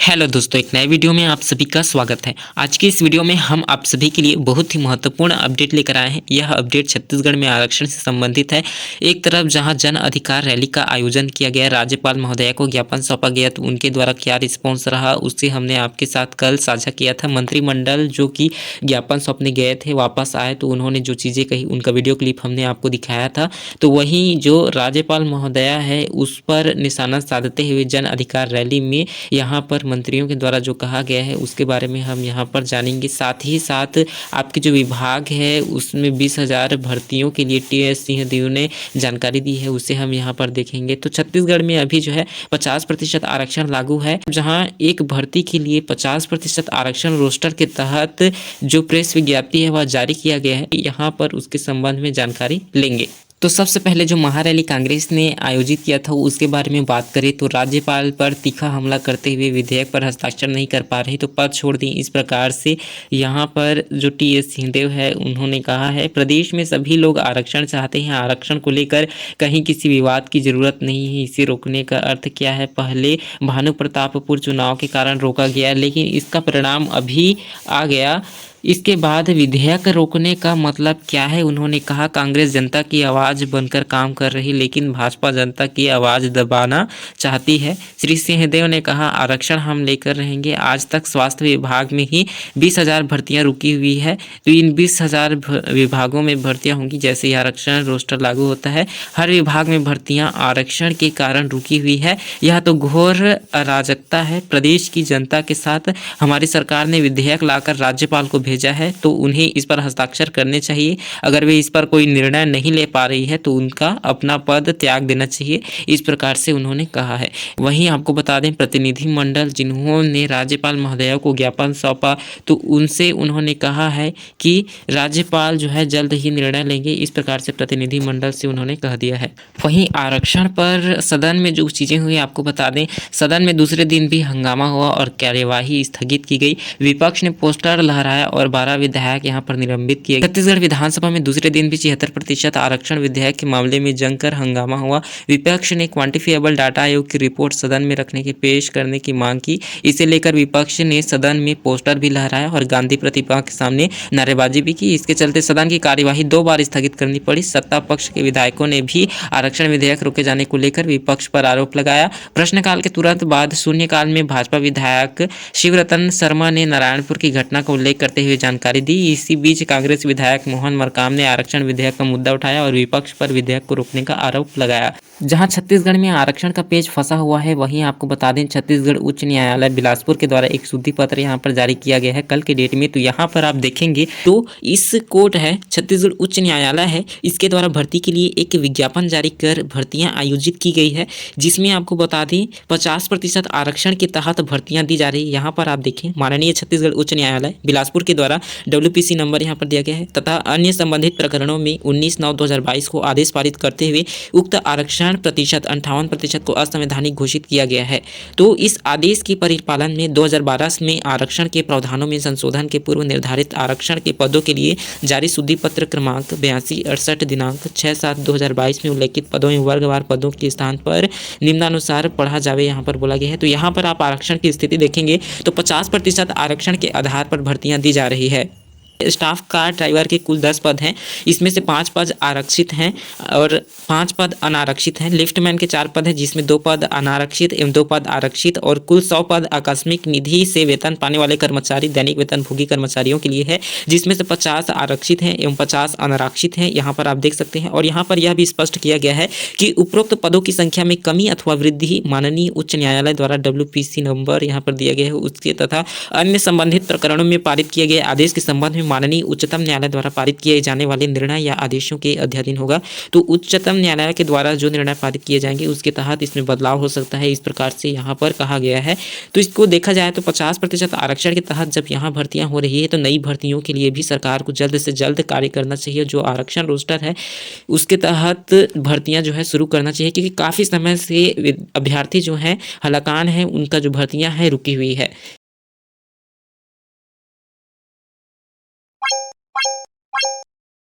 Hello दोस्तों, एक नए वीडियो में आप सभी का स्वागत है। आज की इस वीडियो में हम आप सभी के लिए बहुत ही महत्वपूर्ण अपडेट लेकर आए हैं। यह अपडेट छत्तीसगढ़ में आरक्षण से संबंधित है। एक तरफ जहां जन अधिकार रैली का आयोजन किया गया, राज्यपाल महोदया को ज्ञापन सौंपा गया, तो उनके द्वारा क्या रिस्पॉन्स रहा उससे हमने आपके साथ कल साझा किया था। मंत्रिमंडल जो कि ज्ञापन सौंपने गए थे वापस आए तो उन्होंने जो चीज़ें कही उनका वीडियो क्लिप हमने आपको दिखाया था। तो वहीं जो राज्यपाल महोदया है उस पर निशाना साधते हुए जन अधिकार रैली में यहाँ पर मंत्रियों के द्वारा जो कहा गया है उसके बारे में हम यहाँ पर जानेंगे। साथ ही साथ आपके जो विभाग है उसमें 20,000 भर्तियों के लिए टी.एस. सिंहदेव ने जानकारी दी है, उसे हम यहाँ पर देखेंगे। तो छत्तीसगढ़ में अभी जो है 50% आरक्षण लागू है, जहाँ एक भर्ती के लिए 50% आरक्षण रोस्टर के तहत जो प्रेस विज्ञप्ति है वह जारी किया गया है। यहाँ पर उसके संबंध में जानकारी लेंगे। तो सबसे पहले जो महारैली कांग्रेस ने आयोजित किया था उसके बारे में बात करें तो राज्यपाल पर तीखा हमला करते हुए विधेयक पर हस्ताक्षर नहीं कर पा रहे तो पद छोड़ दी। इस प्रकार से यहाँ पर जो टी.एस. सिंहदेव है उन्होंने कहा है प्रदेश में सभी लोग आरक्षण चाहते हैं, आरक्षण को लेकर कहीं किसी विवाद की जरूरत नहीं है। इसे रोकने का अर्थ क्या है? पहले भानु प्रतापपुर चुनाव के कारण रोका गया लेकिन इसका परिणाम अभी आ गया। इसके बाद विधेयक रोकने का मतलब क्या है? उन्होंने कहा कांग्रेस जनता की आवाज़ बनकर काम कर रही लेकिन भाजपा जनता की आवाज़ दबाना चाहती है। श्री सिंहदेव ने कहा आरक्षण हम लेकर रहेंगे। आज तक स्वास्थ्य विभाग में ही 20,000 भर्तियां रुकी हुई है, तो इन 20,000 विभागों में भर्तियां होंगी जैसे ही आरक्षण रोस्टर लागू होता है। हर विभाग में भर्तियाँ आरक्षण के कारण रुकी हुई है। यह तो घोर अराजकता है। प्रदेश की जनता के साथ हमारी सरकार ने विधेयक लाकर राज्यपाल को भेजा है तो उन्हें इस पर हस्ताक्षर करने चाहिए। अगर वे इस पर कोई निर्णय नहीं ले पा रही है तो उनका अपना पद त्याग देना चाहिए। इस प्रकार से उन्होंने कहा है। वहीं आपको बता दें प्रतिनिधिमंडल जिन्होंने राज्यपाल महोदया को ज्ञापन सौंपा तो उनसे उन्होंने कहा है कि राज्यपाल जो है जल्द ही निर्णय लेंगे। इस प्रकार से प्रतिनिधिमंडल से उन्होंने कह दिया है। वहीं आरक्षण पर सदन में जो चीज़ें हुई आपको बता दें, सदन में दूसरे दिन भी हंगामा हुआ और कार्यवाही स्थगित की गई। विपक्ष ने पोस्टर लहराया और 12 विधायक यहां पर निलंबित किए गए। छत्तीसगढ़ विधानसभा में दूसरे दिन भी 76% आरक्षण विधेयक के मामले में जमकर हंगामा हुआ। विपक्ष ने क्वांटिफिएबल डाटा आयोग की रिपोर्ट सदन में रखने की पेश करने की मांग की। इसे लेकर विपक्ष ने सदन में पोस्टर भी लहराया और गांधी प्रतिमा के सामने नारेबाजी भी की। इसके चलते सदन की कार्यवाही 2 बार स्थगित करनी पड़ी। सत्ता पक्ष के विधायकों ने भी आरक्षण विधेयक रोके जाने को लेकर विपक्ष पर आरोप लगाया। प्रश्नकाल के तुरंत बाद शून्यकाल में भाजपा विधायक शिवरतन शर्मा ने नारायणपुर की घटना का उल्लेख करते हुए जानकारी दी। इसी बीच कांग्रेस विधायक मोहन मरकाम ने आरक्षण विधेयक का मुद्दा उठाया और विपक्ष पर विधेयक को रोकने का आरोप लगाया। जहां छत्तीसगढ़ में आरक्षण का पेच फंसा हुआ है वहीं आपको बता दें छत्तीसगढ़ उच्च न्यायालय बिलासपुर के द्वारा एक शुद्धि पत्र यहां पर जारी किया गया है कल के डेट में। तो यहां पर आप देखेंगे तो इस कोर्ट है छत्तीसगढ़ उच्च न्यायालय है, इसके द्वारा भर्ती के लिए एक विज्ञापन जारी कर भर्तियां आयोजित की गई है जिसमें आपको बता दें 50% आरक्षण के तहत भर्तियां दी जा रही है। यहाँ पर आप देखें माननीय छत्तीसगढ़ उच्च न्यायालय बिलासपुर के द्वारा WPC नंबर यहाँ पर दिया गया है तथा अन्य संबंधित प्रकरणों में 19/9/2022 को आदेश पारित करते हुए उक्त आरक्षण प्रतिशत 58% को असंवैधानिक घोषित किया गया है। तो इस आदेश के परिपालन में 2012 में आरक्षण के प्रावधानों में संशोधन के पूर्व निर्धारित आरक्षण के पदों के लिए जारी शुद्धि पत्र क्रमांक 8268 दिनांक 6/7/2022 में उल्लेखित पदों में वर्गवार पदों के स्थान पर निम्नानुसार पढ़ा जावे यहाँ पर बोला गया है। तो यहाँ पर आप आरक्षण की स्थिति देखेंगे तो 50% आरक्षण के आधार पर भर्तियां दी जा रही है। स्टाफ कार ड्राइवर के कुल 10 पद हैं, इसमें से 5 पद आरक्षित हैं और 5 पद अनारक्षित हैं। लिफ्टमैन के 4 पद हैं जिसमें 2 पद अनारक्षित एवं 2 पद आरक्षित और कुल 100 पद आकस्मिक निधि से वेतन पाने वाले कर्मचारी दैनिक वेतनभोगी कर्मचारियों के लिए है, जिसमें से 50 आरक्षित हैं एवं 50 अनारक्षित हैं। यहाँ पर आप देख सकते हैं और यहाँ पर यह भी स्पष्ट किया गया है कि उपरोक्त पदों की संख्या में कमी अथवा वृद्धि माननीय उच्च न्यायालय द्वारा WPC नंबर यहाँ पर दिया गया है उसके तथा अन्य संबंधित प्रकरणों में पारित किए गए आदेश के संबंध में माननीय उच्चतम न्यायालय द्वारा पारित किए जाने वाले निर्णय या आदेशों के अध्याधीन होगा। तो उच्चतम न्यायालय के द्वारा जो निर्णय पारित किए जाएंगे उसके तहत इसमें बदलाव हो सकता है, इस प्रकार से यहाँ पर कहा गया है। तो इसको देखा जाए तो 50% आरक्षण के तहत जब यहाँ भर्तियां हो रही है तो नई भर्तियों के लिए भी सरकार को जल्द से जल्द कार्य करना चाहिए। जो आरक्षण रोस्टर है उसके तहत भर्तियां जो है शुरू करना चाहिए क्योंकि काफ़ी समय से अभ्यर्थी जो हैं हलाकान है उनका जो भर्तियाँ हैं रुकी हुई है।